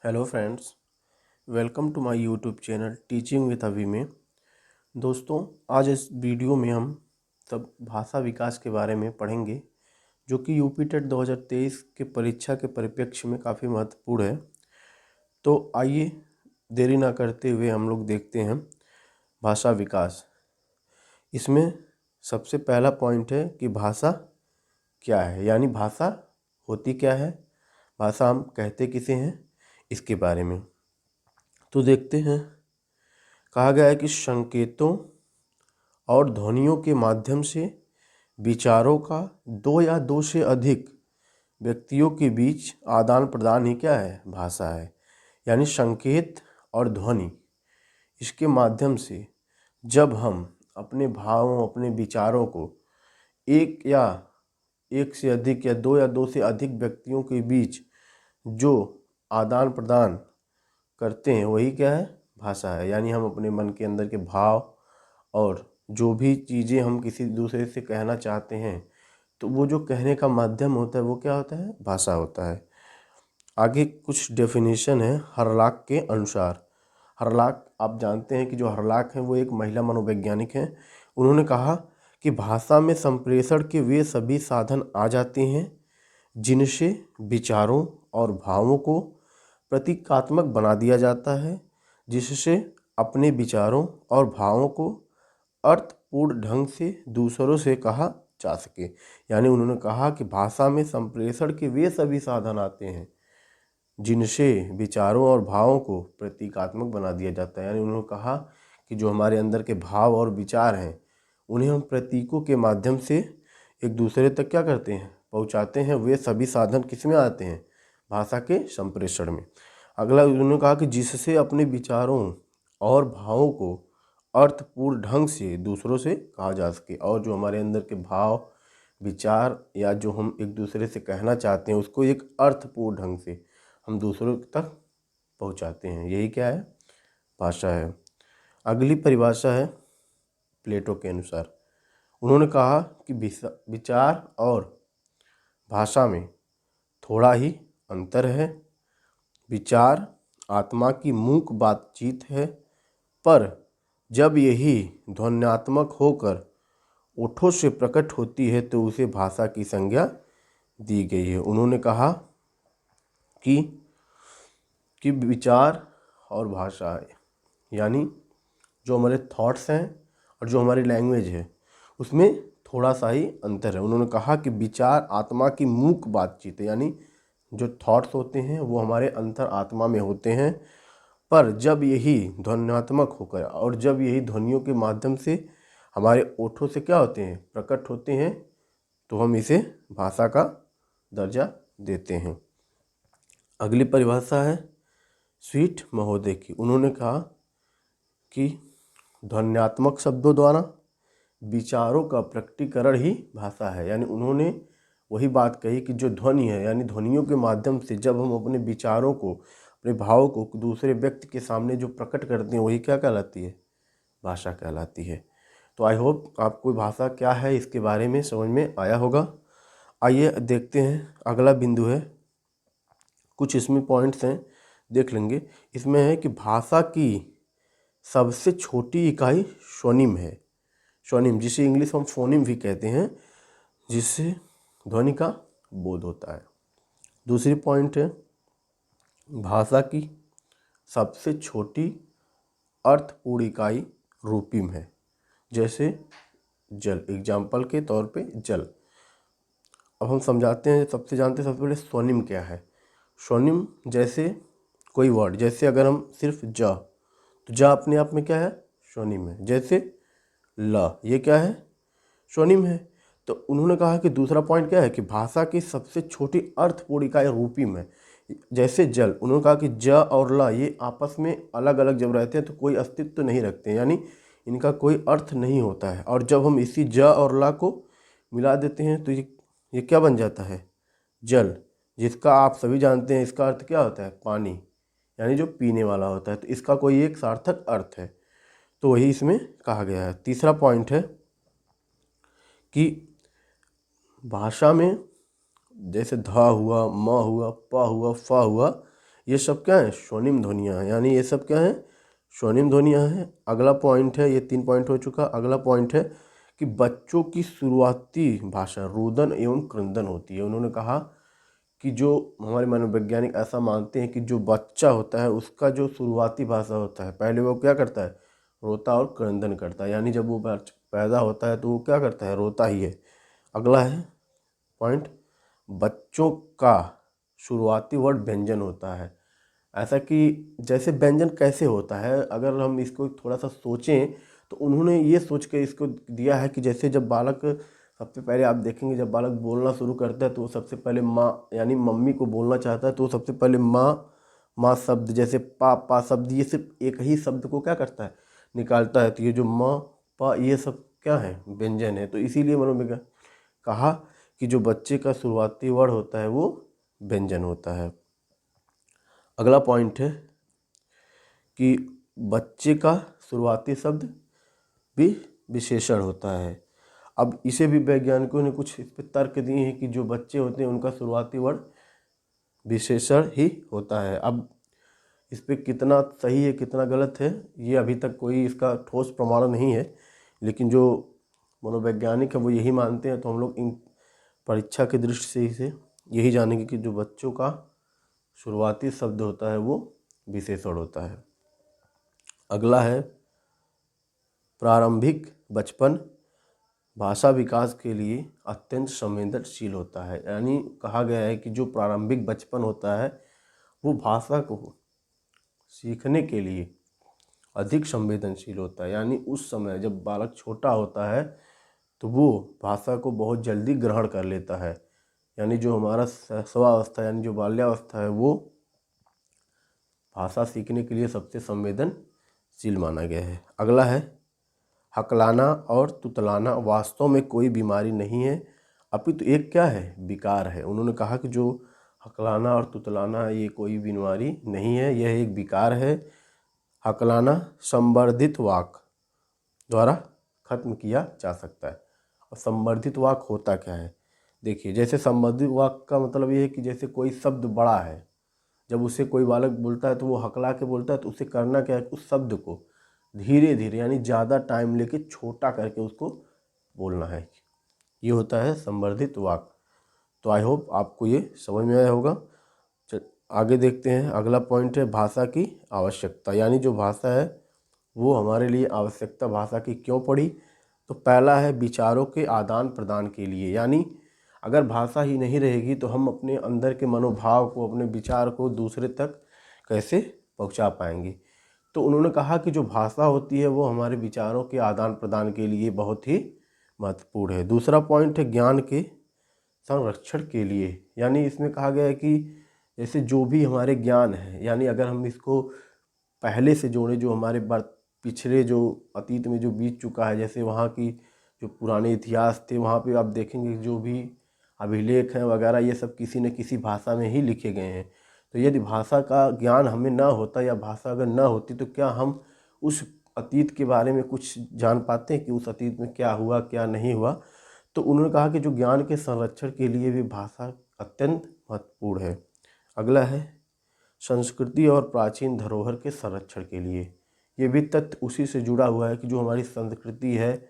Hello friends, welcome to my YouTube channel teaching with Abhi में। दोस्तों, आज इस वीडियो में हम सब भाषा विकास के बारे में पढ़ेंगे, जो कि यूपी टेट 2023 के परीक्षा के परिप्रेक्ष्य में काफ़ी महत्वपूर्ण है। तो आइए देरी ना करते हुए हम लोग देखते हैं भाषा विकास। इसमें सबसे पहला पॉइंट है कि भाषा क्या है, यानी भाषा होती क्या है, भाषा हम कहते किसे हैं, इसके बारे में। तो देखते हैं। कहा गया है कि संकेतों और ध्वनियों के माध्यम से विचारों का दो या दो से अधिक व्यक्तियों के बीच आदान प्रदान ही क्या है, भाषा है। यानी संकेत और ध्वनि, इसके माध्यम से जब हम अपने भावों, अपने विचारों को एक से अधिक या दो से अधिक व्यक्तियों के बीच जो आदान प्रदान करते हैं, वही क्या है, भाषा है। यानी हम अपने मन के अंदर के भाव और जो भी चीज़ें हम किसी दूसरे से कहना चाहते हैं, तो वो जो कहने का माध्यम होता है वो क्या होता है, भाषा होता है। आगे कुछ डेफिनेशन है हरलाक के अनुसार। हरलाक, आप जानते हैं कि जो हरलाक हैं वो एक महिला मनोवैज्ञानिक हैं। उन्होंने कहा कि भाषा में संप्रेषण के वे सभी साधन आ जाते हैं जिनसे विचारों और भावों को प्रतीकात्मक बना दिया जाता है, जिससे अपने विचारों और भावों को अर्थपूर्ण ढंग से दूसरों से कहा जा सके। यानी उन्होंने कहा कि भाषा में संप्रेषण के वे सभी साधन आते हैं जिनसे विचारों और भावों को प्रतीकात्मक बना दिया जाता है। यानी उन्होंने कहा कि जो हमारे अंदर के भाव और विचार हैं, उन्हें हम प्रतीकों के माध्यम से एक दूसरे तक क्या करते हैं, पहुंचाते हैं। वे सभी साधन किस में आते हैं, भाषा के संप्रेषण में। अगला उन्होंने कहा कि जिससे अपने विचारों और भावों को अर्थपूर्ण ढंग से दूसरों से कहा जा सके। और जो हमारे अंदर के भाव, विचार या जो हम एक दूसरे से कहना चाहते हैं, उसको एक अर्थपूर्ण ढंग से हम दूसरों तक पहुंचाते हैं, यही क्या है, भाषा है। अगली परिभाषा है प्लेटो के अनुसार। उन्होंने कहा कि विचार और भाषा में थोड़ा ही अंतर है। विचार आत्मा की मूक बातचीत है, पर जब यही ध्वन्यात्मक होकर ओठों से प्रकट होती है तो उसे भाषा की संज्ञा दी गई है। उन्होंने कहा कि विचार और भाषा है, यानी जो हमारे थॉट्स हैं और जो हमारी लैंग्वेज है, उसमें थोड़ा सा ही अंतर है। उन्होंने कहा कि विचार आत्मा की मूक बातचीत है, यानी जो थॉट्स होते हैं वो हमारे अंतर आत्मा में होते हैं, पर जब यही ध्वन्यात्मक होकर और जब यही ध्वनियों के माध्यम से हमारे ओठों से क्या होते हैं, प्रकट होते हैं, तो हम इसे भाषा का दर्जा देते हैं। अगली परिभाषा है स्वीट महोदय की। उन्होंने कहा कि ध्वन्यात्मक शब्दों द्वारा विचारों का प्रकटीकरण ही भाषा है। यानी उन्होंने वही बात कही कि जो ध्वनि है, यानी ध्वनियों के माध्यम से जब हम अपने विचारों को, अपने भावों को दूसरे व्यक्ति के सामने जो प्रकट करते हैं, वही क्या कहलाती है, भाषा कहलाती है। तो आई होप आपको भाषा क्या है इसके बारे में समझ में आया होगा। आइए देखते हैं, अगला बिंदु है, कुछ इसमें पॉइंट्स हैं, देख लेंगे। इसमें है कि भाषा की सबसे छोटी इकाई स्वनिम है। स्वनिम, जिसे इंग्लिश में फोनिम भी कहते हैं, जिससे ध्वनि का बोध होता है। दूसरी पॉइंट है भाषा की सबसे छोटी अर्थपूर्ण इकाई रूपिम है, जैसे जल, एग्जाम्पल के तौर पे जल। अब हम समझाते हैं, सबसे पहले स्वनिम क्या है। स्वनिम जैसे कोई वर्ड, जैसे अगर हम सिर्फ ज, तो ज अपने आप में क्या है, स्वनिम है। जैसे ल, ये क्या है, स्वनिम है। तो उन्होंने कहा कि दूसरा पॉइंट क्या है कि भाषा की सबसे छोटी अर्थपूर्ण इकाई रूपिम है। जैसे जल, उन्होंने कहा कि ज और ल ये आपस में अलग अलग जब रहते हैं तो कोई अस्तित्व नहीं रखते, यानी इनका कोई अर्थ नहीं होता है। और जब हम इसी ज और ल को मिला देते हैं तो ये क्या बन जाता है, जल, जिसका आप सभी जानते हैं इसका अर्थ क्या होता है, पानी, यानी जो पीने वाला होता है। तो इसका कोई एक सार्थक अर्थ है, तो वही इसमें कहा गया है। तीसरा पॉइंट है कि भाषा में जैसे ध हुआ, म हुआ, प हुआ, फ हुआ, ये सब क्या है, स्वर्णिम ध्वनियाँ हैं, यानी ये सब क्या है, स्वर्णिम ध्वनियाँ हैं। अगला पॉइंट है, ये 3 पॉइंट हो चुका। अगला पॉइंट है कि बच्चों की शुरुआती भाषा रुदन एवं क्रंदन होती है। उन्होंने कहा कि जो हमारे मनोवैज्ञानिक ऐसा मानते हैं कि जो बच्चा होता है उसका जो शुरुआती भाषा होता है, पहले वो क्या करता है, रोता और क्रंदन करता है। यानी जब वो पैदा होता है तो वो क्या करता है, रोता ही है। अगला है पॉइंट, बच्चों का शुरुआती वर्ड व्यंजन होता है। ऐसा कि जैसे व्यंजन कैसे होता है, अगर हम इसको थोड़ा सा सोचें तो उन्होंने ये सोच के इसको दिया है कि जैसे जब बालक, सबसे पहले आप देखेंगे जब बालक बोलना शुरू करता है तो वो सबसे पहले माँ यानी मम्मी को बोलना चाहता है तो वो सबसे पहले माँ, माँ शब्द जैसे पा शब्द, ये सिर्फ एक ही शब्द को क्या करता है, निकालता है। तो ये जो माँ पा ये सब क्या है, व्यंजन है। तो इसीलिए मनोविज्ञान कहा कि जो बच्चे का शुरुआती वर्ड होता है वो व्यंजन होता है। अगला पॉइंट है कि बच्चे का शुरुआती शब्द भी विशेषण होता है। अब इसे भी वैज्ञानिकों ने कुछ इस पर तर्क दिए हैं कि जो बच्चे होते हैं उनका शुरुआती वर्ड विशेषण ही होता है। अब इस पर कितना सही है कितना गलत है ये अभी तक कोई इसका ठोस प्रमाण नहीं है, लेकिन जो मनोवैज्ञानिक है वो यही मानते हैं। तो हम लोग इन परीक्षा की दृष्टि से इसे यही जानेंगे कि जो बच्चों का शुरुआती शब्द होता है वो विशेषण होता है। अगला है प्रारंभिक बचपन भाषा विकास के लिए अत्यंत संवेदनशील होता है। यानी कहा गया है कि जो प्रारंभिक बचपन होता है वो भाषा को सीखने के लिए अधिक संवेदनशील होता है। यानी उस समय जब बालक छोटा होता है तो वो भाषा को बहुत जल्दी ग्रहण कर लेता है। यानी जो हमारा शैशवावस्था यानी जो बाल्यावस्था है वो भाषा सीखने के लिए सबसे संवेदनशील माना गया है। अगला है हकलाना और तुतलाना वास्तव में कोई बीमारी नहीं है, अपितु एक क्या है, विकार है। उन्होंने कहा कि जो हकलाना और तुतलाना ये कोई बीमारी नहीं है, यह एक विकार है। हकलाना संवर्धित वाक द्वारा खत्म किया जा सकता है। और संवर्धित वाक होता क्या है, देखिए जैसे संवर्धित वाक का मतलब ये है कि जैसे कोई शब्द बड़ा है, जब उसे कोई बालक बोलता है तो वो हकला के बोलता है, तो उसे करना क्या है, उस शब्द को धीरे धीरे यानी ज़्यादा टाइम लेके छोटा करके उसको बोलना है। ये होता है संवर्धित वाक। तो आई होप आपको ये समझ में आया होगा। आगे देखते हैं। अगला पॉइंट है भाषा की आवश्यकता। यानी जो भाषा है वो हमारे लिए आवश्यकता भाषा की क्यों पड़ी। तो पहला है विचारों के आदान प्रदान के लिए। यानी अगर भाषा ही नहीं रहेगी तो हम अपने अंदर के मनोभाव को, अपने विचार को दूसरे तक कैसे पहुंचा पाएंगे। तो उन्होंने कहा कि जो भाषा होती है वो हमारे विचारों के आदान प्रदान के लिए बहुत ही महत्वपूर्ण है। दूसरा पॉइंट है ज्ञान के संरक्षण के लिए। यानी इसमें कहा गया है कि जैसे जो भी हमारे ज्ञान है, यानी अगर हम इसको पहले से जोड़े, जो हमारे पिछले जो अतीत में जो बीत चुका है, जैसे वहाँ की जो पुराने इतिहास थे वहाँ पे आप देखेंगे जो भी अभिलेख हैं वगैरह ये सब किसी न किसी भाषा में ही लिखे गए हैं। तो यदि भाषा का ज्ञान हमें ना होता या भाषा अगर ना होती तो क्या हम उस अतीत के बारे में कुछ जान पाते हैं कि उस अतीत में क्या हुआ क्या नहीं हुआ। तो उन्होंने कहा कि जो ज्ञान के संरक्षण के लिए भी भाषा अत्यंत महत्वपूर्ण है। अगला है संस्कृति और प्राचीन धरोहर के संरक्षण के लिए। ये भी तथ्य उसी से जुड़ा हुआ है कि जो हमारी संस्कृति है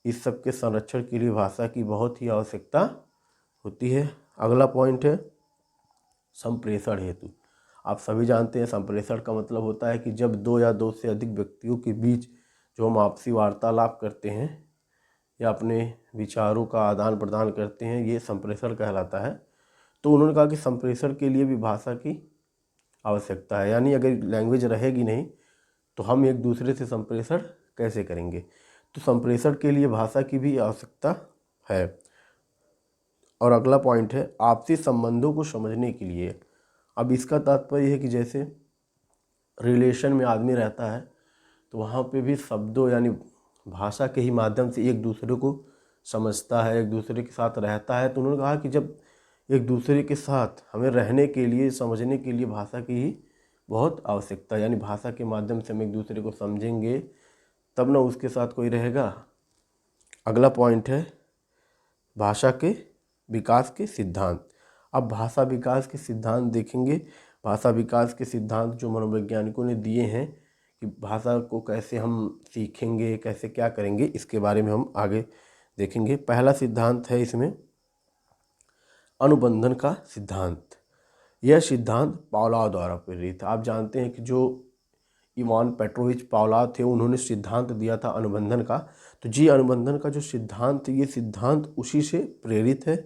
इस सब के संरक्षण के लिए भाषा की बहुत ही आवश्यकता होती है। अगला पॉइंट है संप्रेषण हेतु। आप सभी जानते हैं संप्रेषण का मतलब होता है कि जब दो या दो से अधिक व्यक्तियों के बीच जो हम आपसी वार्तालाप करते हैं या अपने विचारों का आदान प्रदान करते हैं ये संप्रेषण कहलाता है। तो उन्होंने कहा कि संप्रेषण के लिए भी भाषा की आवश्यकता है। यानी अगर लैंग्वेज रहेगी नहीं तो हम एक दूसरे से संप्रेषण कैसे करेंगे। तो संप्रेषण के लिए भाषा की भी आवश्यकता है। और अगला पॉइंट है आपसी संबंधों को समझने के लिए। अब इसका तात्पर्य है कि जैसे रिलेशन में आदमी रहता है तो वहाँ पे भी शब्दों यानी भाषा के ही माध्यम से एक दूसरे को समझता है, एक दूसरे के साथ रहता है। तो उन्होंने कहा कि जब एक दूसरे के साथ हमें रहने के लिए, समझने के लिए भाषा की ही बहुत आवश्यकता है। यानी भाषा के माध्यम से हम एक दूसरे को समझेंगे तब ना उसके साथ कोई रहेगा। अगला पॉइंट है भाषा के विकास के सिद्धांत। अब भाषा विकास के सिद्धांत देखेंगे। भाषा विकास के सिद्धांत जो मनोवैज्ञानिकों ने दिए हैं कि भाषा को कैसे हम सीखेंगे, कैसे क्या करेंगे, इसके बारे में हम आगे देखेंगे। पहला सिद्धांत है इसमें अनुबंधन का सिद्धांत। यह सिद्धांत पावलोव द्वारा प्रेरित है। आप जानते हैं कि जो इवान पेट्रोविच पावलोव थे, उन्होंने सिद्धांत दिया था अनुबंधन का। तो जी अनुबंधन का जो सिद्धांत, ये सिद्धांत उसी से प्रेरित है।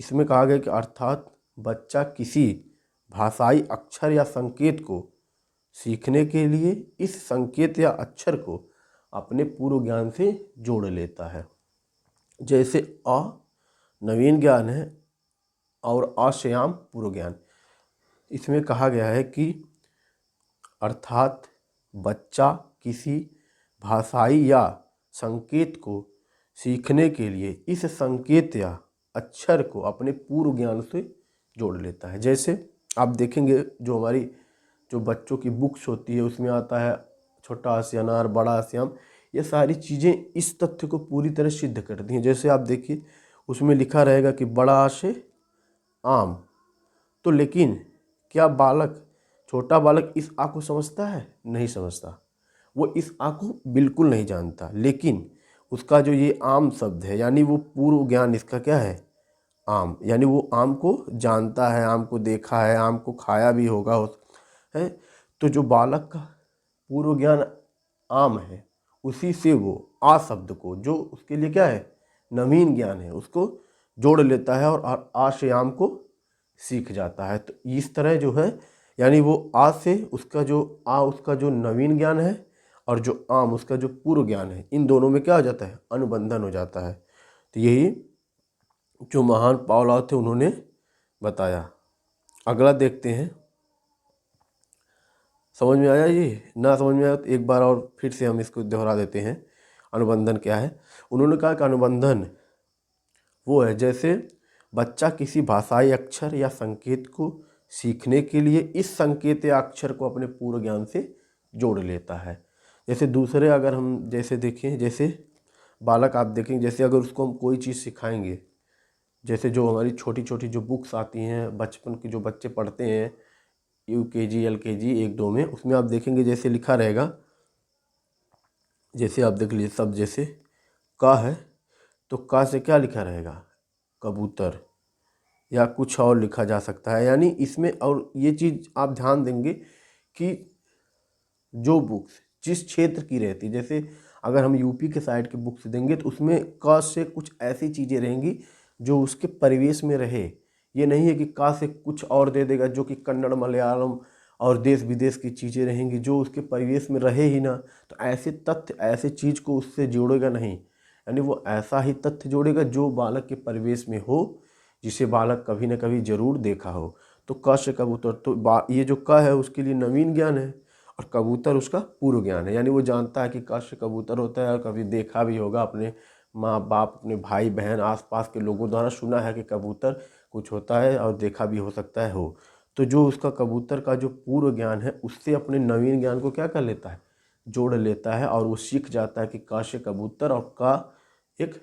इसमें कहा गया कि अर्थात बच्चा किसी भाषाई अक्षर या संकेत को सीखने के लिए इस संकेत या अक्षर को अपने पूर्व ज्ञान से जोड़ लेता है। जैसे अ नवीन ज्ञान है और अश्याम पूर्व ज्ञान। इसमें कहा गया है कि अर्थात बच्चा किसी भाषाई या संकेत को सीखने के लिए इस संकेत या अक्षर को अपने पूर्व ज्ञान से जोड़ लेता है। जैसे आप देखेंगे जो हमारी जो बच्चों की बुक्स होती है, उसमें आता है छोटा हास्य अनार, बड़ा हास्याम। ये सारी चीज़ें इस तथ्य को पूरी तरह सिद्ध करती हैं। जैसे आप देखिए उसमें लिखा रहेगा कि बड़ा आ से आम। तो लेकिन क्या बालक, छोटा बालक इस आ को समझता है? नहीं समझता। वो इस आ को बिल्कुल नहीं जानता। लेकिन उसका जो ये आम शब्द है, यानी वो पूर्व ज्ञान इसका क्या है? आम। यानी वो आम को जानता है, आम को देखा है, आम को खाया भी होगा है। तो जो बालक का पूर्व ज्ञान आम है, उसी से वो आ शब्द को, जो उसके लिए क्या है? नवीन ज्ञान है, उसको जोड़ लेता है और आ से आम को सीख जाता है। तो इस तरह जो है, यानी वो आ से उसका जो नवीन ज्ञान है और जो आम उसका जो पूर्व ज्ञान है, इन दोनों में क्या हो जाता है? अनुबंधन हो जाता है। तो यही जो महान पावलोव थे उन्होंने बताया। अगला देखते हैं। समझ में आया? ये ना समझ में आया तो एक बार और फिर से हम इसको दोहरा देते हैं। अनुबंधन क्या है? उन्होंने कहा कि अनुबंधन वो है जैसे बच्चा किसी भाषाई अक्षर या संकेत को सीखने के लिए इस संकेत या अक्षर को अपने पूर्व ज्ञान से जोड़ लेता है। जैसे दूसरे अगर हम जैसे देखें, जैसे बालक आप देखेंगे, जैसे अगर उसको हम कोई चीज़ सिखाएंगे, जैसे जो हमारी छोटी छोटी जो बुक्स आती हैं बचपन की, जो बच्चे पढ़ते हैं UKG LKG 1-2 में, उसमें आप देखेंगे जैसे लिखा रहेगा, जैसे आप देख लीजिए सब, जैसे का है तो का से क्या लिखा रहेगा? कबूतर, या कुछ और लिखा जा सकता है। यानी इसमें, और ये चीज़ आप ध्यान देंगे कि जो बुक्स जिस क्षेत्र की रहती, जैसे अगर हम यूपी के साइड की बुक्स देंगे तो उसमें क से कुछ ऐसी चीज़ें रहेंगी जो उसके परिवेश में रहे। ये नहीं है कि का से कुछ और दे देगा जो कि कन्नड़ मलयालम और देश विदेश की चीज़ें रहेंगी जो उसके परिवेश में रहे ही ना। तो ऐसे तथ्य, ऐसे चीज़ को उससे जोड़ेगा नहीं। यानी वो ऐसा ही तथ्य जोड़ेगा जो बालक के परिवेश में हो, जिसे बालक कभी ना कभी जरूर देखा हो। तो क से कबूतर, तो ये जो क है उसके लिए नवीन ज्ञान है और कबूतर उसका पूर्व ज्ञान है। यानी वो जानता है कि क से कबूतर होता है और कभी देखा भी होगा, अपने माँ बाप, अपने भाई बहन, आसपास के लोगों द्वारा सुना है कि कबूतर कुछ होता है और देखा भी हो सकता है हो। तो जो उसका कबूतर का जो पूर्व ज्ञान है उससे अपने नवीन ज्ञान को क्या कर लेता है? जोड़ लेता है और वो सीख जाता है कि क से कबूतर और का एक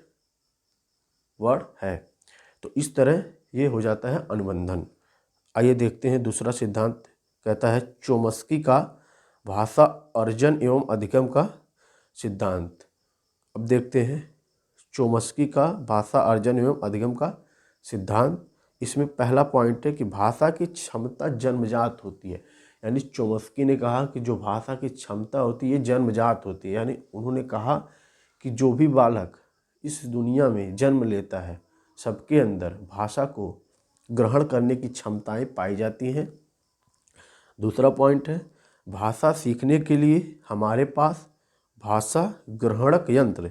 वर्ड है। तो इस तरह ये हो जाता है अनुबंधन। आइए देखते हैं दूसरा सिद्धांत। कहता है चोम्स्की का भाषा अर्जन एवं अधिगम का सिद्धांत। अब देखते हैं चोम्स्की का भाषा अर्जन एवं अधिगम का सिद्धांत। इसमें पहला पॉइंट है कि भाषा की क्षमता जन्मजात होती है। यानी चोम्स्की ने कहा कि जो भाषा की क्षमता होती है जन्मजात होती है। यानी उन्होंने कहा कि जो भी बालक इस दुनिया में जन्म लेता है, सबके अंदर भाषा को ग्रहण करने की क्षमताएं पाई जाती हैं। दूसरा पॉइंट है भाषा सीखने के लिए हमारे पास भाषा ग्रहणक यंत्र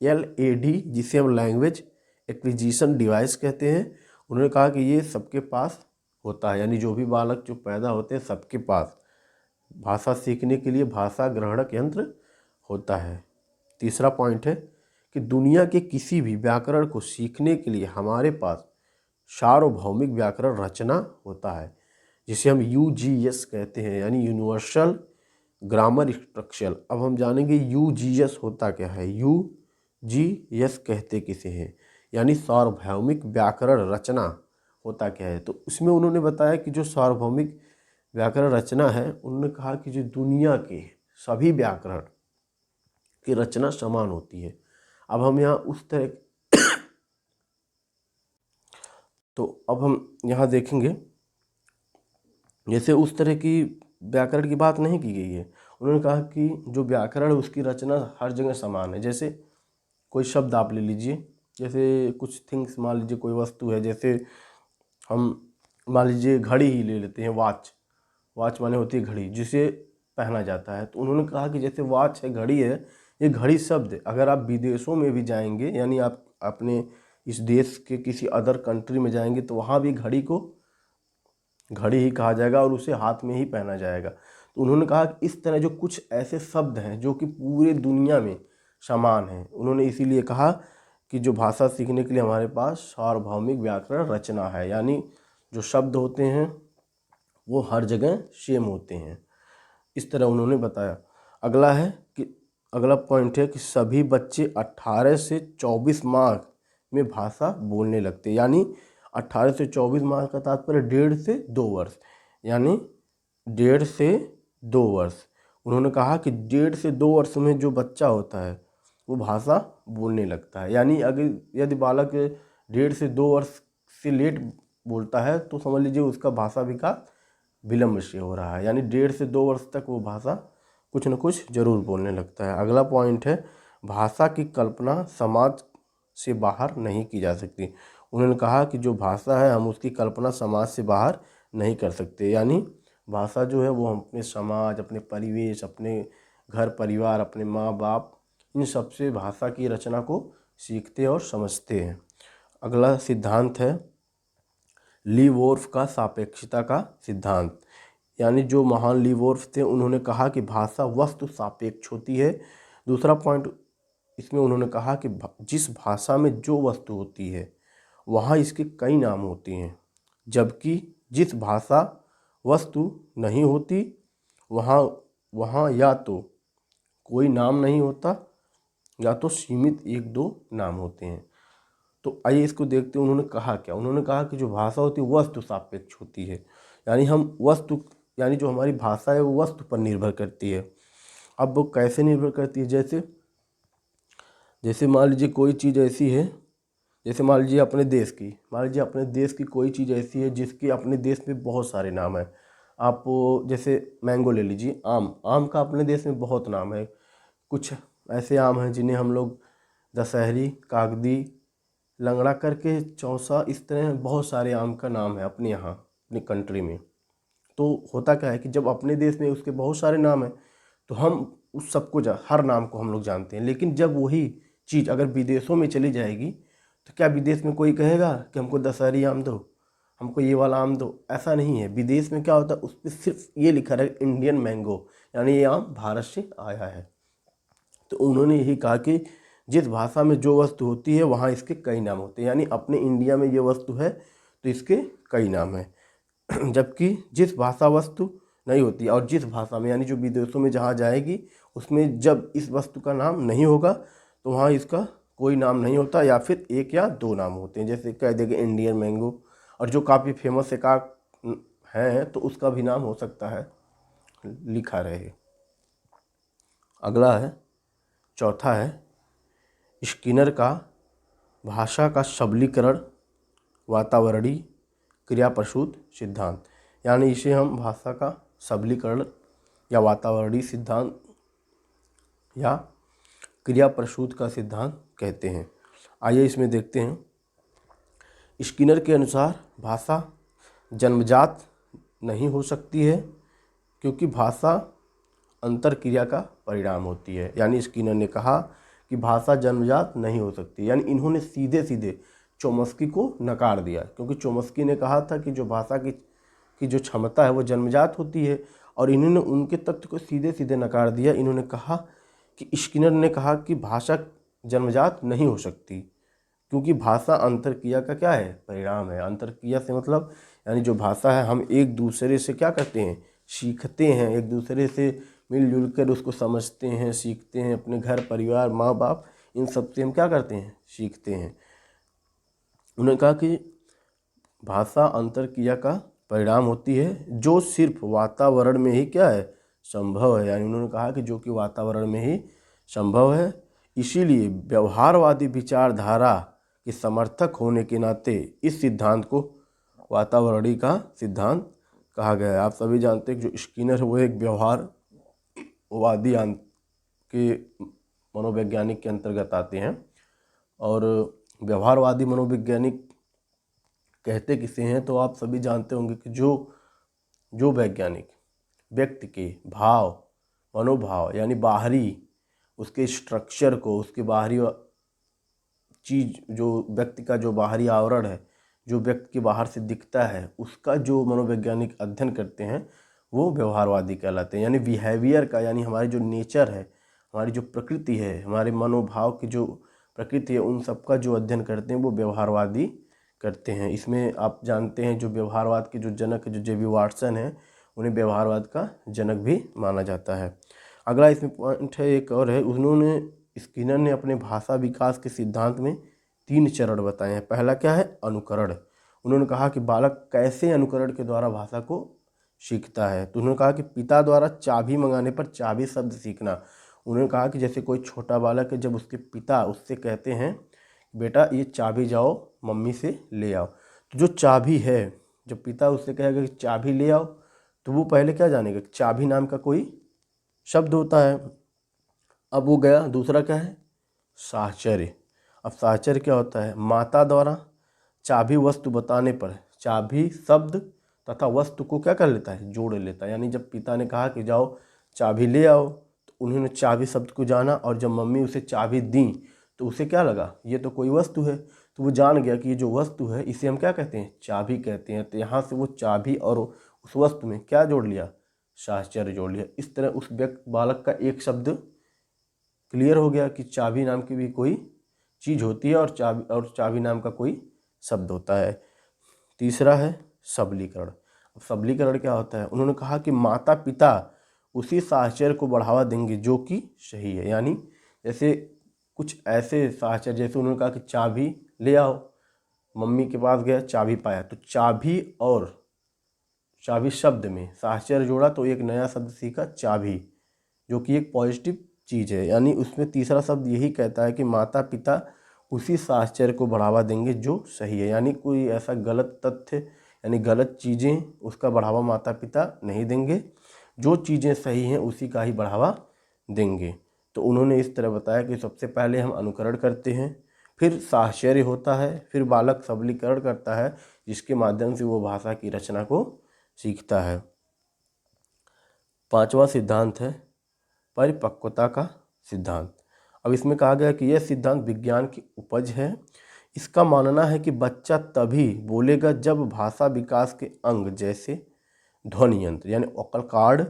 LAD, जिसे हम लैंग्वेज एक्विजिशन डिवाइस कहते हैं, उन्होंने कहा कि ये सबके पास होता है। यानी जो भी बालक जो पैदा होते हैं सबके पास भाषा सीखने के लिए भाषा ग्रहणक यंत्र होता है। तीसरा पॉइंट है कि दुनिया के किसी भी व्याकरण को सीखने के लिए हमारे पास सार्वभौमिक व्याकरण रचना होता है, जिसे हम UGS कहते हैं, यानी यूनिवर्सल ग्रामर स्ट्रक्चर। अब हम जानेंगे UGS होता क्या है। UGS कहते किसे हैं, यानी सार्वभौमिक व्याकरण रचना होता क्या है। तो उसमें उन्होंने बताया कि जो सार्वभौमिक व्याकरण रचना है, उन्होंने कहा कि जो दुनिया के सभी व्याकरण की रचना समान होती है। अब हम यहाँ उस तरह तो अब हम यहाँ देखेंगे, जैसे उस तरह की व्याकरण की बात नहीं की गई है। उन्होंने कहा कि जो व्याकरण है उसकी रचना हर जगह समान है। जैसे कोई शब्द आप ले लीजिए, जैसे कुछ थिंग्स, मान लीजिए कोई वस्तु है, जैसे हम मान लीजिए घड़ी ही ले लेते हैं, वॉच। वॉच माने होती है घड़ी जिसे पहना जाता है। तो उन्होंने कहा कि जैसे वॉच है, घड़ी है, ये घड़ी शब्द है, अगर आप विदेशों में भी जाएंगे, यानी आप अपने इस देश के किसी अदर कंट्री में जाएंगे तो वहाँ भी घड़ी को घड़ी ही कहा जाएगा और उसे हाथ में ही पहना जाएगा। तो उन्होंने कहा कि इस तरह जो कुछ ऐसे शब्द हैं जो कि पूरे दुनिया में समान हैं, उन्होंने इसीलिए कहा कि जो भाषा सीखने के लिए हमारे पास सार्वभौमिक व्याकरण रचना है, यानी जो शब्द होते हैं वो हर जगह सेम होते हैं। इस तरह उन्होंने बताया। अगला है कि अगला पॉइंट है कि सभी बच्चे 18 से 24 माह में भाषा बोलने लगते, यानी 18 से 24 माह का तात्पर्य 1.5 से 2 वर्ष, यानी 1.5 से 2 वर्ष। उन्होंने कहा कि 1.5 से 2 वर्ष में जो बच्चा होता है वो भाषा बोलने लगता है। यानी अगर यदि बालक 1.5 से 2 वर्ष से लेट बोलता है तो समझ लीजिए उसका भाषा विकास विलम्ब से हो रहा है, यानी 1.5 से 2 वर्ष तक वो भाषा कुछ न कुछ जरूर बोलने लगता है। अगला पॉइंट है भाषा की कल्पना समाज से बाहर नहीं की जा सकती। उन्होंने कहा कि जो भाषा है हम उसकी कल्पना समाज से बाहर नहीं कर सकते, यानी भाषा जो है वो हम अपने समाज, अपने परिवेश, अपने घर परिवार, अपने माँ बाप, इन सब से भाषा की रचना को सीखते और समझते हैं। अगला सिद्धांत है लीवोर्फ का सापेक्षता का सिद्धांत, यानी जो महान लीवोर्फ थे उन्होंने कहा कि भाषा वस्तु सापेक्ष होती है। दूसरा पॉइंट इसमें उन्होंने कहा कि जिस भाषा में जो वस्तु होती है वहाँ इसके कई नाम होते हैं, जबकि जिस भाषा वस्तु नहीं होती वहाँ या तो कोई नाम नहीं होता या तो सीमित 1-2 नाम होते हैं। तो आइए इसको देखते हैं उन्होंने कहा क्या। उन्होंने कहा कि जो भाषा होती है वस्तु सापेक्ष होती है, यानी हम वस्तु, यानी जो हमारी भाषा है वो वस्तु पर निर्भर करती है। अब वो कैसे निर्भर करती है, जैसे मान लीजिए कोई चीज़ ऐसी है, जैसे मान लीजिए अपने देश की कोई चीज़ ऐसी है जिसके अपने देश में बहुत सारे नाम हैं। आप जैसे मैंगो ले लीजिए, आम का अपने देश में बहुत नाम है। कुछ ऐसे आम हैं जिन्हें हम लोग दशहरी, कागदी, लंगड़ा करके, चौसा, इस तरह बहुत सारे आम का नाम है अपने यहाँ, अपनी कंट्री में। तो होता क्या है कि जब अपने देश में उसके बहुत सारे नाम हैं तो हम उस सबको हर नाम को हम लोग जानते हैं। लेकिन जब वही चीज़ अगर विदेशों में चली जाएगी तो क्या विदेश में कोई कहेगा कि हमको दशहरी आम दो, हमको ये वाला आम दो? ऐसा नहीं है। विदेश में क्या होता है, उस पर सिर्फ ये लिखा है इंडियन मैंगो, यानी ये आम भारत से आया है। तो उन्होंने यही कहा कि जिस भाषा में जो वस्तु होती है वहाँ इसके कई नाम होते हैं, यानी अपने इंडिया में ये वस्तु है तो इसके कई नाम हैं। जबकि जिस भाषा वस्तु नहीं होती और जिस भाषा में, यानी जो विदेशों में जहाँ जाएगी उसमें जब इस वस्तु का नाम नहीं होगा तो वहाँ इसका कोई नाम नहीं होता या फिर 1 या 2 नाम होते हैं। जैसे कह देंगे इंडियन मैंगो, और जो काफ़ी फेमस एक है तो उसका भी नाम हो सकता है लिखा रहे। अगला है, चौथा है स्किनर का भाषा का सबलीकरण वातावरणीय क्रिया प्रसूत सिद्धांत, यानी इसे हम भाषा का सबलीकरण या वातावरणीय सिद्धांत या क्रिया प्रसूत का सिद्धांत कहते हैं। आइए इसमें देखते हैं। स्किनर के अनुसार भाषा जन्मजात नहीं हो सकती है क्योंकि भाषा अंतर क्रिया का परिणाम होती है। यानी स्किनर ने कहा कि भाषा जन्मजात नहीं हो सकती, यानी इन्होंने सीधे सीधे चोम्स्की को नकार दिया, क्योंकि चोम्स्की ने कहा था कि जो भाषा की जो क्षमता है वो जन्मजात होती है, और इन्होंने उनके तथ्य को सीधे सीधे नकार दिया। इन्होंने कहा कि स्किनर ने कहा कि भाषा जन्मजात नहीं हो सकती क्योंकि भाषा अंतरक्रिया का क्या है, परिणाम है। अंतरक्रिया से मतलब यानी जो भाषा है हम एक दूसरे से क्या करते हैं, सीखते हैं, एक दूसरे से मिलजुल कर उसको समझते हैं, सीखते हैं। अपने घर परिवार, माँ बाप, इन सब से हम क्या करते हैं, सीखते हैं। उन्होंने कहा कि भाषा अंतरक्रिया का परिणाम होती है जो सिर्फ वातावरण में ही क्या है, संभव है। यानी उन्होंने कहा कि जो कि वातावरण में ही संभव है। इसीलिए व्यवहारवादी विचारधारा के समर्थक होने के नाते इस सिद्धांत को वातावरणीय का सिद्धांत कहा गया है। आप सभी जानते हैं कि जो स्किनर है वो एक व्यवहारवादी के मनोवैज्ञानिक के अंतर्गत आते हैं। और व्यवहारवादी मनोवैज्ञानिक कहते किसे हैं, तो आप सभी जानते होंगे कि जो वैज्ञानिक व्यक्ति के भाव, मनोभाव यानी बाहरी उसके स्ट्रक्चर को, उसके बाहरी चीज़, जो व्यक्ति का जो बाहरी आवरण है, जो व्यक्ति के बाहर से दिखता है, उसका जो मनोवैज्ञानिक अध्ययन करते हैं वो व्यवहारवादी कहलाते हैं। यानी बिहेवियर का, यानी हमारी जो नेचर है, हमारी जो प्रकृति है, हमारे मनोभाव की जो प्रकृति है, उन सब का जो अध्ययन करते हैं वो व्यवहारवादी करते हैं। इसमें आप जानते हैं जो व्यवहारवाद के जो जनक है, जो जे बी वाटसन है, उन्हें व्यवहारवाद का जनक भी माना जाता है। अगला इसमें पॉइंट है एक और है, उन्होंने स्किनर ने अपने भाषा विकास के सिद्धांत में 3 चरण बताए हैं। पहला क्या है, अनुकरण। उन्होंने कहा कि बालक कैसे अनुकरण के द्वारा भाषा को सीखता है। तो उन्होंने कहा कि पिता द्वारा चाबी मंगाने पर चाबी शब्द सीखना। उन्होंने कहा कि जैसे कोई छोटा बालक है, जब उसके पिता उससे कहते हैं बेटा ये चाबी जाओ मम्मी से ले आओ, तो जो चाबी है, जब पिता उससे कहेगा कि चाबी ले आओ, तो वो पहले क्या जानेगा, चाबी नाम का कोई शब्द होता है। अब वो गया। दूसरा क्या है, साहचर्य। अब साहचर्य क्या होता है, माता द्वारा चाबी वस्तु बताने पर चाबी शब्द तथा वस्तु को क्या कर लेता है, जोड़ लेता है। यानी जब पिता ने कहा कि जाओ चाबी ले आओ, तो उन्होंने चाबी शब्द को जाना, और जब मम्मी उसे चाबी दी तो उसे क्या लगा, ये तो कोई वस्तु है, तो वो जान गया कि ये जो वस्तु है इसे हम क्या कहते हैं, चाबी कहते हैं। तो यहाँ से वो चाबी और उस वस्तु में क्या जोड़ लिया, साहचर्य जोड़ लिया। इस तरह उस व्यक्ति बालक का एक शब्द क्लियर हो गया कि चाबी नाम की भी कोई चीज़ होती है, और चाबी नाम का कोई शब्द होता है। तीसरा है सबलीकरण। अब सबलीकरण क्या होता है, उन्होंने कहा कि माता पिता उसी साहचर्य को बढ़ावा देंगे जो कि सही है। यानी जैसे कुछ ऐसे साहचर्य, जैसे उन्होंने कहा कि चाबी ले आओ, मम्मी के पास गया चाबी पाया, तो चाबी और चाबी शब्द में साहचर्य जोड़ा तो एक नया शब्द सीखा, चाबी, जो कि एक पॉजिटिव चीज़ है। यानी उसमें तीसरा शब्द यही कहता है कि माता पिता उसी साहचर्य को बढ़ावा देंगे जो सही है। यानी कोई ऐसा गलत तथ्य यानी गलत चीज़ें उसका बढ़ावा माता पिता नहीं देंगे, जो चीज़ें सही हैं उसी का ही बढ़ावा देंगे। तो उन्होंने इस तरह बताया कि सबसे पहले हम अनुकरण करते हैं, फिर साहचर्य होता है, फिर बालक सबलीकरण करता है, जिसके माध्यम से वो भाषा की रचना को सीखता है। 5वां सिद्धांत है परिपक्वता का सिद्धांत। अब इसमें कहा गया कि यह सिद्धांत विज्ञान की उपज है। इसका मानना है कि बच्चा तभी बोलेगा जब भाषा विकास के अंग जैसे ध्वनि यंत्र यानी वोकल कॉर्ड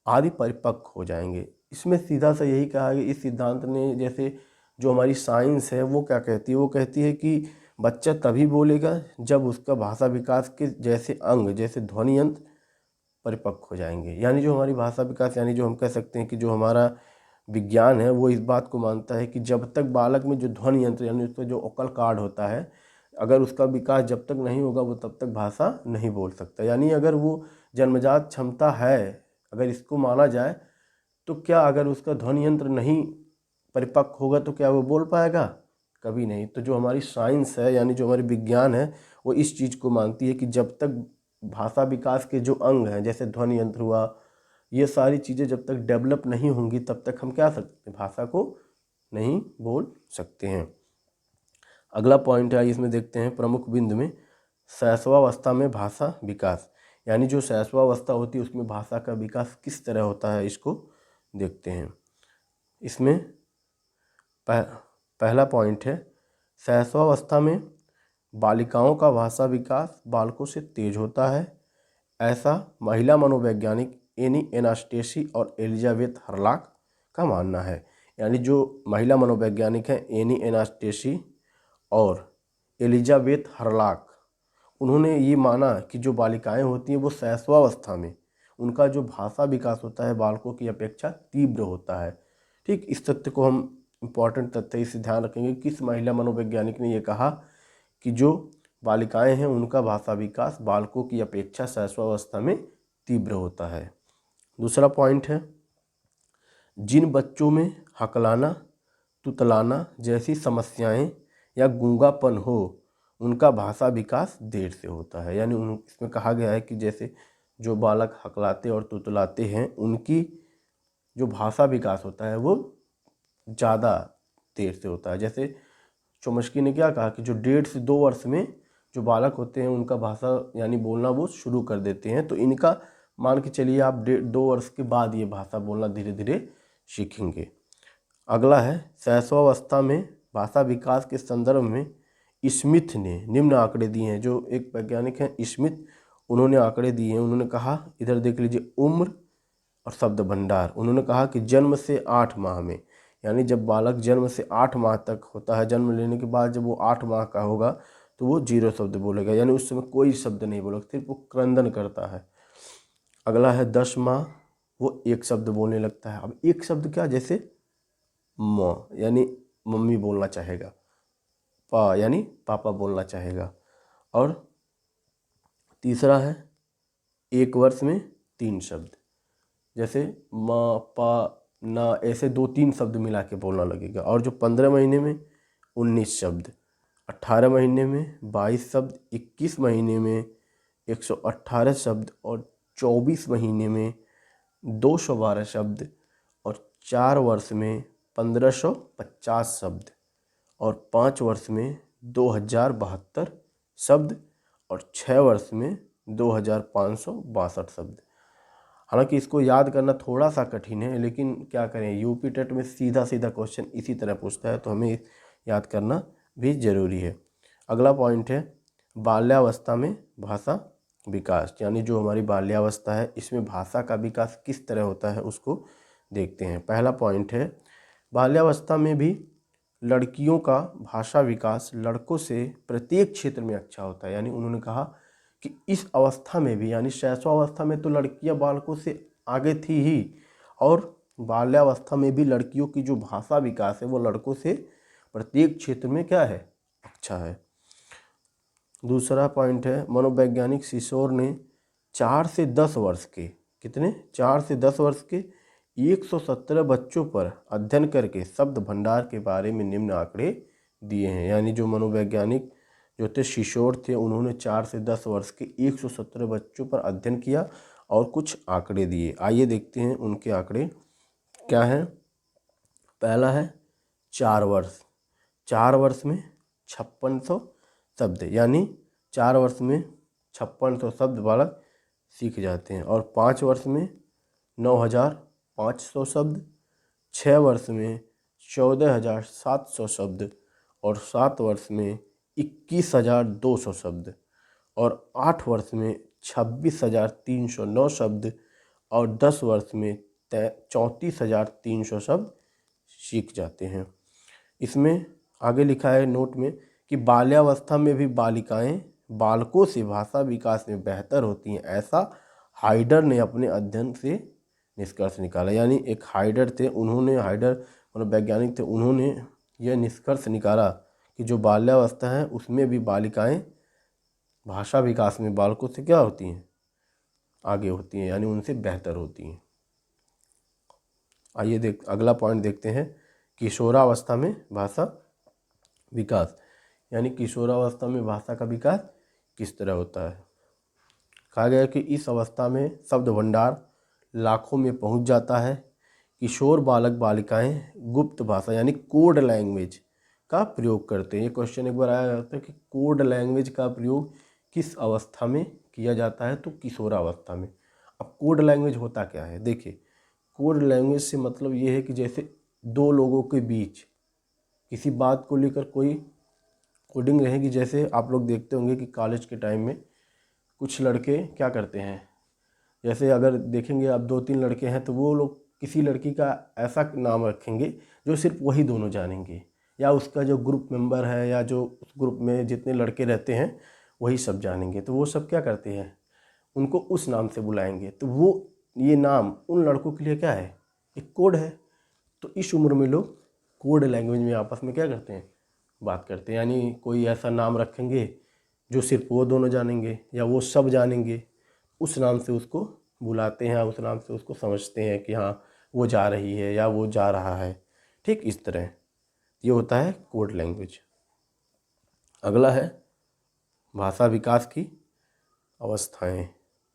आदि परिपक्व हो जाएंगे। इसमें सीधा सा यही कहा कि इस सिद्धांत ने, जैसे जो हमारी साइंस है वो क्या कहती है, वो कहती है कि बच्चा तभी बोलेगा जब उसका भाषा विकास के जैसे अंग जैसे ध्वनि यंत्र परिपक्व हो जाएंगे। यानी जो हमारी भाषा विकास, यानी जो हम कह सकते हैं कि जो हमारा विज्ञान है वो इस बात को मानता है कि जब तक बालक में जो ध्वनि यंत्र यानी उसका जो वोकल कॉर्ड होता है, अगर उसका विकास जब तक नहीं होगा वो तब तक भाषा नहीं बोल सकता। यानी अगर वो जन्मजात क्षमता है, अगर इसको माना जाए, तो क्या अगर उसका ध्वनि यंत्र नहीं परिपक्व होगा तो क्या वो बोल पाएगा, कभी नहीं। तो जो हमारी साइंस है यानी जो हमारी विज्ञान है वो इस चीज़ को मानती है कि जब तक भाषा विकास के जो अंग हैं जैसे ध्वनि यंत्र हुआ, ये सारी चीज़ें जब तक डेवलप नहीं होंगी तब तक हम क्या सकते हैं, भाषा को नहीं बोल सकते हैं। अगला पॉइंट है, इसमें देखते हैं प्रमुख बिंदु में शैशवावस्था में भाषा विकास। यानी जो शैशवावस्था होती है उसमें भाषा का विकास किस तरह होता है, इसको देखते हैं। इसमें पहला पॉइंट है, शैशवावस्था में बालिकाओं का भाषा विकास बालकों से तेज होता है। ऐसा महिला मनोवैज्ञानिक एनी एनास्टेसी और एलिजाबेथ हर्लॉक का मानना है। यानी जो महिला मनोवैज्ञानिक हैं एनी एनास्टेसी और एलिजाबेथ हर्लॉक, उन्होंने ये माना कि जो बालिकाएं होती हैं वो शैशवावस्था में उनका जो भाषा विकास होता है बालकों की अपेक्षा तीव्र होता है। ठीक, इस तथ्य को हम इम्पॉर्टेंट तथ्य इससे ध्यान रखेंगे। किस महिला मनोवैज्ञानिक ने ये कहा कि जो बालिकाएं हैं उनका भाषा विकास बालकों की अपेक्षा शैशवावस्था में तीव्र होता है। दूसरा पॉइंट है, जिन बच्चों में हकलाना, तुतलाना जैसी समस्याएं या गूंगापन हो उनका भाषा विकास देर से होता है। यानी इसमें कहा गया है कि जैसे जो बालक हकलाते और तुतलाते हैं उनकी जो भाषा विकास होता है वो ज़्यादा देर से होता है। जैसे चोम्स्की ने क्या कहा कि जो 1.5 से 2 वर्ष में जो बालक होते हैं उनका भाषा यानी बोलना वो शुरू कर देते हैं, तो इनका मान के चलिए आप 2 वर्ष के बाद ये भाषा बोलना धीरे धीरे सीखेंगे। अगला है, शैशवावस्था में भाषा विकास के संदर्भ में स्मिथ ने निम्न आंकड़े दिए हैं। जो एक वैज्ञानिक हैं स्मिथ, उन्होंने आंकड़े दिए हैं। उन्होंने कहा, इधर देख लीजिए, उम्र और शब्द भंडार। उन्होंने कहा कि जन्म से 8 माह में, यानी जब बालक जन्म से 8 माह तक होता है, जन्म लेने के बाद जब वो 8 माह का होगा तो वो 0 शब्द बोलेगा, यानी उस समय कोई शब्द नहीं बोलेगा, सिर्फ वो क्रंदन करता है। अगला है 10 माह, वो 1 शब्द बोलने लगता है। अब 1 शब्द क्या, जैसे माँ यानी मम्मी बोलना चाहेगा, पा यानी पापा बोलना चाहेगा। और तीसरा है 1 वर्ष में 3 शब्द, जैसे माँ, पा, ना, ऐसे 2-3 शब्द मिला के बोलना लगेगा। और जो 15 महीने में 19 शब्द, 18 महीने में 22 शब्द, 21 महीने में 118 शब्द और 24 महीने में 212 शब्द और 4 वर्ष में 1550 शब्द और 5 वर्ष में 2072 शब्द और 6 वर्ष में 2562 शब्द। हालांकि इसको याद करना थोड़ा सा कठिन है, लेकिन क्या करें, यूपी टेट में सीधा सीधा क्वेश्चन इसी तरह पूछता है, तो हमें याद करना भी ज़रूरी है। अगला पॉइंट है, बाल्यावस्था में भाषा विकास, यानी जो हमारी बाल्यावस्था है इसमें भाषा का विकास किस तरह होता है उसको देखते हैं। पहला पॉइंट है, बाल्यावस्था में भी लड़कियों का भाषा विकास लड़कों से प्रत्येक क्षेत्र में अच्छा होता है। यानी उन्होंने कहा कि इस अवस्था में भी, यानी शैशवावस्था में तो लड़कियां बालकों से आगे थी ही, और बाल्यावस्था में भी लड़कियों की जो भाषा विकास है वो लड़कों से प्रत्येक क्षेत्र में क्या है, अच्छा है। दूसरा पॉइंट है, मनोवैज्ञानिक सिसोर ने 4 से 10 वर्ष के, कितने, 4 से 10 वर्ष के 117 बच्चों पर अध्ययन करके शब्द भंडार के बारे में निम्न आंकड़े दिए हैं। यानी जो मनोवैज्ञानिक जो थे शिशोर थे, उन्होंने 4 से 10 वर्ष के 117 बच्चों पर अध्ययन किया और कुछ आंकड़े दिए। आइए देखते हैं उनके आंकड़े क्या हैं। पहला है 4 वर्ष, 4 वर्ष में 5600 शब्द, यानी 4 वर्ष में 5600 शब्द बालक सीख जाते हैं। और 5 वर्ष में 9500 शब्द, 6 वर्ष में 14700 शब्द और 7 वर्ष में 21200 शब्द और 8 वर्ष में 26309 शब्द और 10 वर्ष में 34300 शब्द सीख जाते हैं। इसमें आगे लिखा है नोट में कि बाल्यावस्था में भी बालिकाएं बालकों से भाषा विकास में बेहतर होती हैं, ऐसा हाइडर ने अपने अध्ययन से निष्कर्ष निकाला। यानी एक हाइडर थे, उन्होंने, हाइडर मतलब वैज्ञानिक थे, उन्होंने यह निष्कर्ष निकाला कि जो बाल्यावस्था है उसमें भी बालिकाएं भाषा विकास में बालकों से क्या होती हैं, आगे होती हैं, यानी उनसे बेहतर होती हैं। आइए अगला पॉइंट देखते हैं, किशोरावस्था में भाषा विकास, यानी किशोरावस्था में भाषा का विकास किस तरह होता है। कहा गया कि इस अवस्था में शब्द भंडार लाखों में पहुंच जाता है। किशोर बालक बालिकाएं गुप्त भाषा यानी कोड लैंग्वेज का प्रयोग करते हैं। ये क्वेश्चन एक बार आया जाता है कि कोड लैंग्वेज का प्रयोग किस अवस्था में किया जाता है, तो किशोरावस्था में। अब कोड लैंग्वेज होता क्या है, देखिए, कोड लैंग्वेज से मतलब ये है कि जैसे दो लोगों के बीच किसी बात को लेकर कोई कोडिंग रहेगी। जैसे आप लोग देखते होंगे कि कॉलेज के टाइम में कुछ लड़के क्या करते हैं, जैसे अगर देखेंगे आप 2-3 लड़के हैं तो वो लोग किसी लड़की का ऐसा नाम रखेंगे जो सिर्फ वही दोनों जानेंगे, या उसका जो ग्रुप मेंबर है या जो उस ग्रुप में जितने लड़के रहते हैं वही सब जानेंगे। तो वो सब क्या करते हैं, उनको उस नाम से बुलाएंगे। तो वो ये नाम उन लड़कों के लिए क्या है, एक कोड है। तो इस उम्र में लोग कोड लैंग्वेज में आपस में क्या करते हैं, बात करते हैं। यानी कोई ऐसा नाम रखेंगे जो सिर्फ वो दोनों जानेंगे या वो सब जानेंगे, उस नाम से उसको बुलाते हैं, उस नाम से उसको समझते हैं कि हाँ वो जा रही है या वो जा रहा है। ठीक इस तरह ये होता है कोड लैंग्वेज। अगला है भाषा विकास की अवस्थाएं,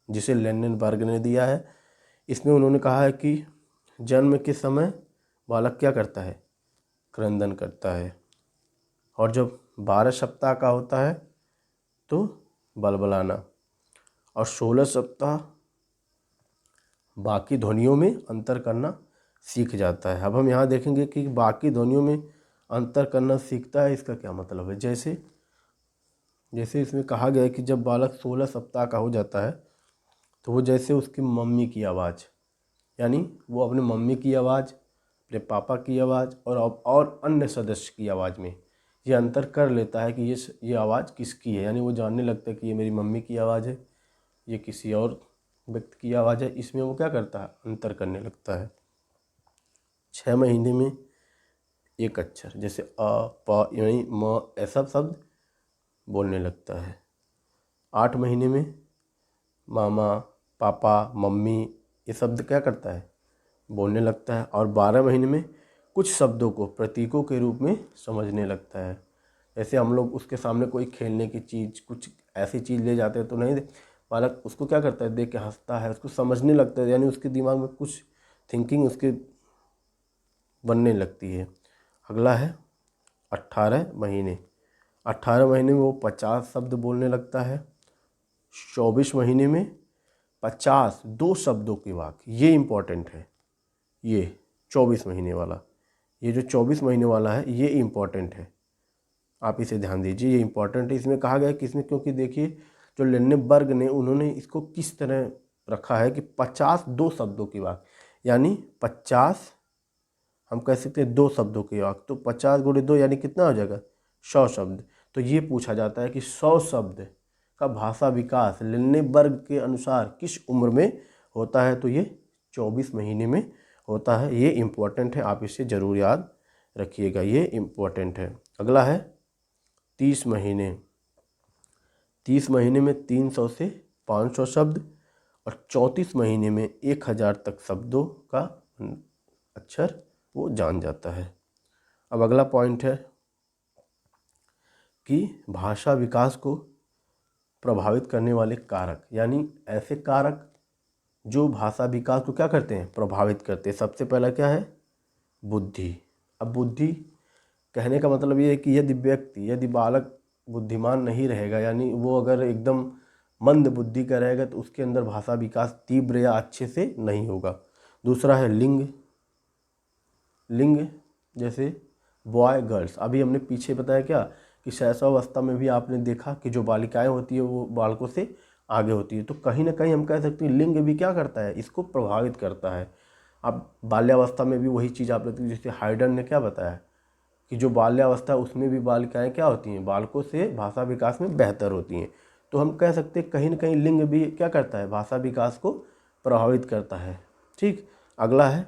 जिसे लेनिनबर्ग ने दिया है। इसमें उन्होंने कहा है कि जन्म के समय बालक क्या करता है, क्रंदन करता है, और जब 12 सप्ताह का होता है तो बलबलाना, और 16 सप्ताह बाकी ध्वनियों में अंतर करना सीख जाता है। अब हम यहाँ देखेंगे कि बाकी ध्वनियों में अंतर करना सीखता है, इसका क्या मतलब है। जैसे इसमें कहा गया है कि जब बालक 16 सप्ताह का हो जाता है तो वो जैसे उसकी मम्मी की आवाज़, यानी वो अपने मम्मी की आवाज़, अपने पापा की आवाज़ और अन्य सदस्य की आवाज़ में ये अंतर कर लेता है कि ये आवाज़ किसकी है। यानी वो जानने लगता है कि ये मेरी मम्मी की आवाज़ है, ये किसी और व्यक्ति की आवाज़ है। इसमें वो क्या करता है, अंतर करने लगता है। 6 महीने में एक अक्षर जैसे अ, प, यानी म, ऐसा शब्द बोलने लगता है। 8 महीने में मामा, पापा, मम्मी ये शब्द क्या करता है, बोलने लगता है। और 12 महीने में कुछ शब्दों को प्रतीकों के रूप में समझने लगता है। जैसे हम लोग उसके सामने कोई खेलने की चीज़, कुछ ऐसी चीज़ ले जाते हैं तो नहीं, बालक उसको क्या करता है, देख के हंसता है, उसको समझने लगता है, यानी उसके दिमाग में कुछ थिंकिंग उसके बनने लगती है। अगला है 18 महीने। 18 महीने में वो 50 शब्द बोलने लगता है। 24 महीने में 50 दो शब्दों के वाक्य, ये इम्पोर्टेंट है। ये 24 महीने वाला, ये जो 24 महीने वाला है ये इम्पोर्टेंट है, आप इसे ध्यान दीजिए, ये इम्पोर्टेंट है। इसमें कहा गया है कि इसमें, क्योंकि देखिए जो लेनिनबर्ग ने, उन्होंने इसको किस तरह रखा है कि 50 दो शब्दों की वाक्य, यानी 50 हम कह सकते हैं दो शब्दों के वाक्य, तो 50 गुणे 2 यानी कितना हो जाएगा, 100 शब्द। तो ये पूछा जाता है कि 100 शब्द का भाषा विकास लिन्नेबर्ग के अनुसार किस उम्र में होता है, तो ये 24 महीने में होता है। ये इम्पोर्टेंट है, आप इसे ज़रूर याद रखिएगा, ये इम्पोर्टेंट है। अगला है 30 महीने। 30 महीने में 300 से 500 शब्द, और 34 महीने में 1000 तक शब्दों का अक्षर वो जान जाता है। अब अगला पॉइंट है कि भाषा विकास को प्रभावित करने वाले कारक, यानी ऐसे कारक जो भाषा विकास को क्या करते हैं, प्रभावित करते हैं। सबसे पहला क्या है, बुद्धि। अब बुद्धि कहने का मतलब ये है कि यदि बालक बुद्धिमान नहीं रहेगा, यानी वो अगर एकदम मंद बुद्धि का रहेगा, तो उसके अंदर भाषा विकास तीव्र या अच्छे से नहीं होगा। दूसरा है लिंग। जैसे बॉय गर्ल्स, अभी हमने पीछे बताया क्या कि शैशवावस्था में भी आपने देखा कि जो बालिकाएं होती है वो बालकों से आगे होती है। तो कहीं ना कहीं हम कह सकते हैं लिंग भी क्या करता है, इसको प्रभावित करता है। अब बाल्यावस्था में भी वही चीज़ आप लेते हैं, जैसे हाइडन ने क्या बताया कि जो बाल्यावस्था उसमें भी बालिकाएं क्या होती हैं, बालकों से भाषा विकास में बेहतर होती हैं। तो हम कह सकते हैं कहीं ना कहीं लिंग भी क्या करता है, भाषा विकास को प्रभावित करता है। ठीक, अगला है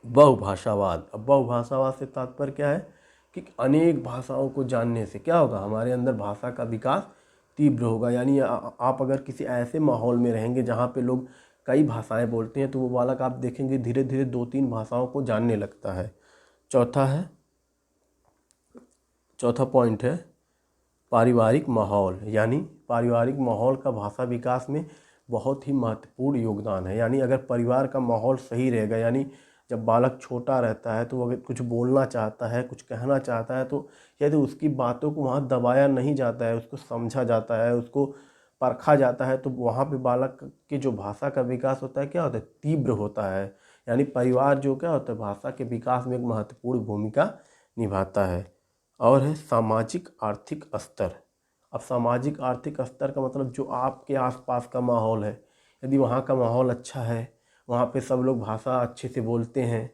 बहुभाषावाद। अब बहुभाषावाद से तात्पर्य क्या है कि अनेक भाषाओं को जानने से क्या होगा, हमारे अंदर भाषा का विकास तीव्र होगा। यानी आप अगर किसी ऐसे माहौल में रहेंगे जहाँ पे लोग कई भाषाएं बोलते हैं, तो वो बालक आप देखेंगे धीरे धीरे 2-3 भाषाओं को जानने लगता है। चौथा पॉइंट है पारिवारिक माहौल, यानी पारिवारिक माहौल का भाषा विकास में बहुत ही महत्वपूर्ण योगदान है। यानी अगर परिवार का माहौल सही रहेगा, यानी जब बालक छोटा रहता है तो वो अगर कुछ बोलना चाहता है, कुछ कहना चाहता है, तो यदि उसकी बातों को वहाँ दबाया नहीं जाता है, उसको समझा जाता है, उसको परखा जाता है, तो वहाँ पे बालक की जो भाषा का विकास होता है क्या होता है, तीव्र होता है। यानी परिवार जो क्या होता है, भाषा के विकास में एक महत्वपूर्ण भूमिका निभाता है। और है सामाजिक आर्थिक स्तर। अब सामाजिक आर्थिक स्तर का मतलब जो आपके आसपास का माहौल है, यदि वहाँ का माहौल अच्छा है, वहाँ पे सब लोग भाषा अच्छे से बोलते हैं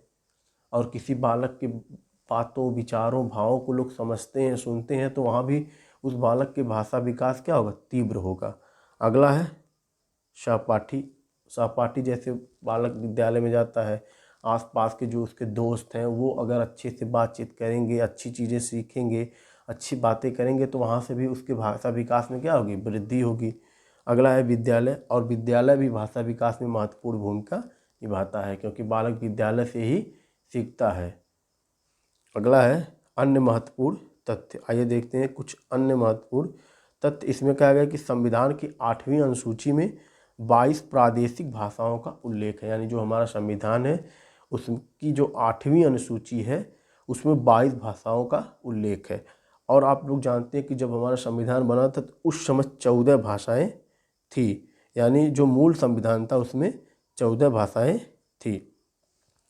और किसी बालक के बातों, विचारों, भावों को लोग समझते हैं, सुनते हैं, तो वहाँ भी उस बालक के भाषा विकास क्या होगा, तीव्र होगा। अगला है सहपाठी। सहपाठी जैसे बालक विद्यालय में जाता है, आसपास के जो उसके दोस्त हैं वो अगर अच्छे से बातचीत करेंगे, अच्छी चीज़ें सीखेंगे, अच्छी बातें करेंगे तो वहाँ से भी उसके भाषा विकास में क्या होगी, वृद्धि होगी। अगला है विद्यालय, और विद्यालय भी भाषा विकास में महत्वपूर्ण भूमिका निभाता है, क्योंकि बालक विद्यालय से ही सीखता है। अगला है अन्य महत्वपूर्ण तथ्य। आइए देखते हैं कुछ अन्य महत्वपूर्ण तथ्य। इसमें कहा गया कि संविधान की 8वीं अनुसूची में 22 प्रादेशिक भाषाओं का उल्लेख है। यानी जो हमारा संविधान है उसकी जो 8वीं अनुसूची है उसमें 22 भाषाओं का उल्लेख है। और आप लोग जानते हैं कि जब हमारा संविधान बना था तो उस समय 14 भाषाएं थी। यानी जो मूल संविधान था उसमें 14 भाषाएं थी।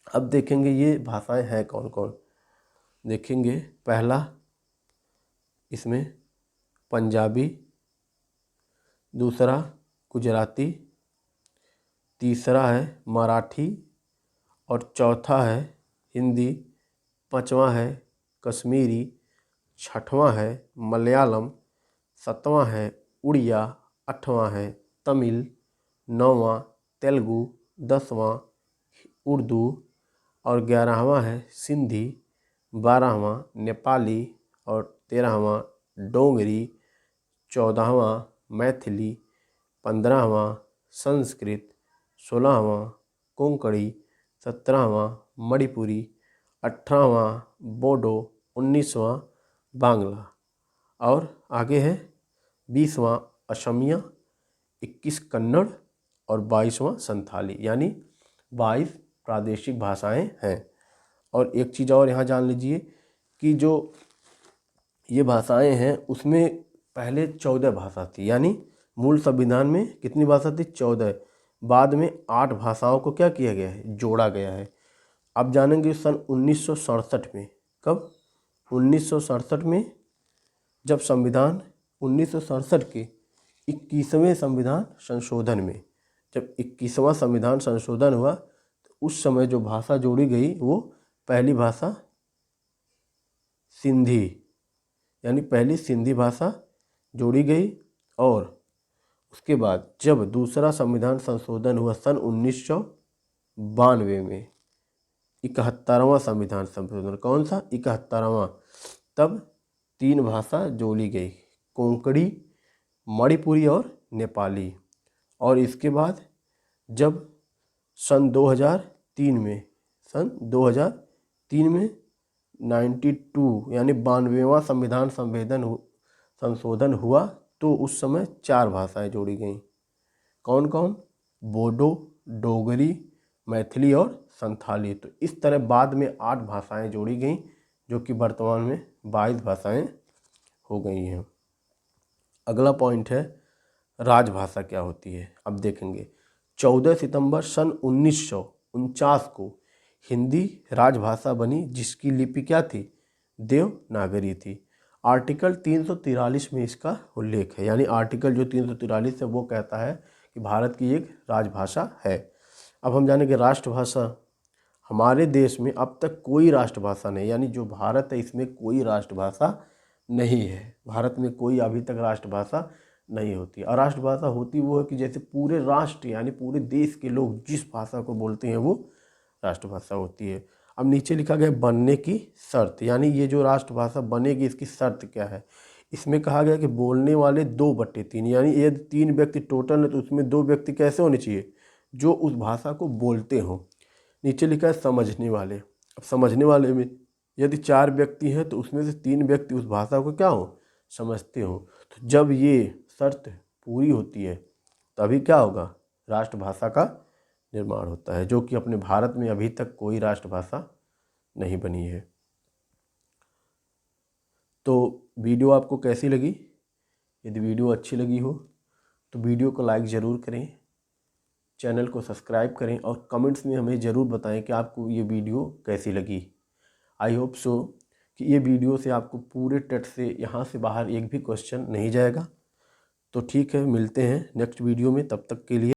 अब देखेंगे ये भाषाएं हैं कौन कौन। देखेंगे पहला इसमें पंजाबी, दूसरा गुजराती, तीसरा है मराठी, और चौथा है हिंदी, पांचवा है कश्मीरी, छठवां है मलयालम, सातवां है उड़िया, आठवां है तमिल, नौवां तेलुगु, 10वां उर्दू, और 11वां है सिंधी, 12वां नेपाली, और 13वां डोगरी, 14वां मैथिली, 15वां संस्कृत, 16वां कोंकणी, 17वां मणिपुरी, 18वां बोडो, 19वां बांग्ला, और आगे है 20वां असमिया, 21 कन्नड़, और 22वां संथाली। यानी 22 प्रादेशिक भाषाएं हैं। और एक चीज़ और यहाँ जान लीजिए कि जो ये भाषाएं हैं उसमें पहले 14 भाषा थी। यानी मूल संविधान में कितनी भाषा थी, 14। बाद में 8 भाषाओं को क्या किया गया है, जोड़ा गया है। अब जानेंगे सन 1967 में। कब, 1967 में, जब संविधान 1967 के 21वें संविधान संशोधन में, जब 21वां संविधान संशोधन हुआ तो उस समय जो भाषा जोड़ी गई वो पहली भाषा सिंधी, यानी पहली सिंधी भाषा जोड़ी गई। और उसके बाद जब दूसरा संविधान संशोधन हुआ सन 1992 में, 71वां संविधान संशोधन, कौन सा, 71वां, तब 3 भाषा जोड़ी गई, कोंकणी, मणिपुरी और नेपाली। और इसके बाद जब सन 2003 में, सन 2003 में 92 यानी 92वां संविधान संशोधन हुआ तो उस समय 4 भाषाएं जोड़ी गईं। कौन कौन, बोडो, डोगरी, मैथिली और संथाली। तो इस तरह बाद में 8 भाषाएं जोड़ी गईं जो कि वर्तमान में 22 भाषाएं हो गई हैं। अगला पॉइंट है राजभाषा क्या होती है। अब देखेंगे 14 सितंबर सन 1949 को हिंदी राजभाषा बनी, जिसकी लिपि क्या थी, देवनागरी थी। आर्टिकल 343 में इसका उल्लेख है। यानी आर्टिकल जो 343 है वो कहता है कि भारत की एक राजभाषा है। अब हम जानेंगे राष्ट्रभाषा। हमारे देश में अब तक कोई राष्ट्रभाषा नहीं, यानी जो भारत है इसमें कोई राष्ट्रभाषा नहीं है। भारत में कोई अभी तक राष्ट्रभाषा नहीं होती। और राष्ट्रभाषा होती वो है कि जैसे पूरे राष्ट्र यानी पूरे देश के लोग जिस भाषा को बोलते हैं वो राष्ट्रभाषा होती है। अब नीचे लिखा गया बनने की शर्त, यानी ये जो राष्ट्रभाषा बनेगी इसकी शर्त क्या है। इसमें कहा गया कि बोलने वाले 2/3, यानी यदि 3 व्यक्ति टोटल है तो उसमें 2 व्यक्ति कैसे होने चाहिए, जो उस भाषा को बोलते हों। नीचे लिखा है समझने वाले। अब समझने वाले में यदि 4 व्यक्ति हैं तो उसमें से 3 व्यक्ति उस भाषा को क्या हो, समझते हो। तो जब ये शर्त पूरी होती है तभी क्या होगा, राष्ट्रभाषा का निर्माण होता है, जो कि अपने भारत में अभी तक कोई राष्ट्रभाषा नहीं बनी है। तो वीडियो आपको कैसी लगी। यदि वीडियो अच्छी लगी हो तो वीडियो को लाइक ज़रूर करें, चैनल को सब्सक्राइब करें और कमेंट्स में हमें ज़रूर बताएं कि आपको ये वीडियो कैसी लगी। आई होप सो कि ये वीडियो से आपको पूरे टेट से यहाँ से बाहर एक भी क्वेश्चन नहीं जाएगा। तो ठीक है, मिलते हैं नेक्स्ट वीडियो में, तब तक के लिए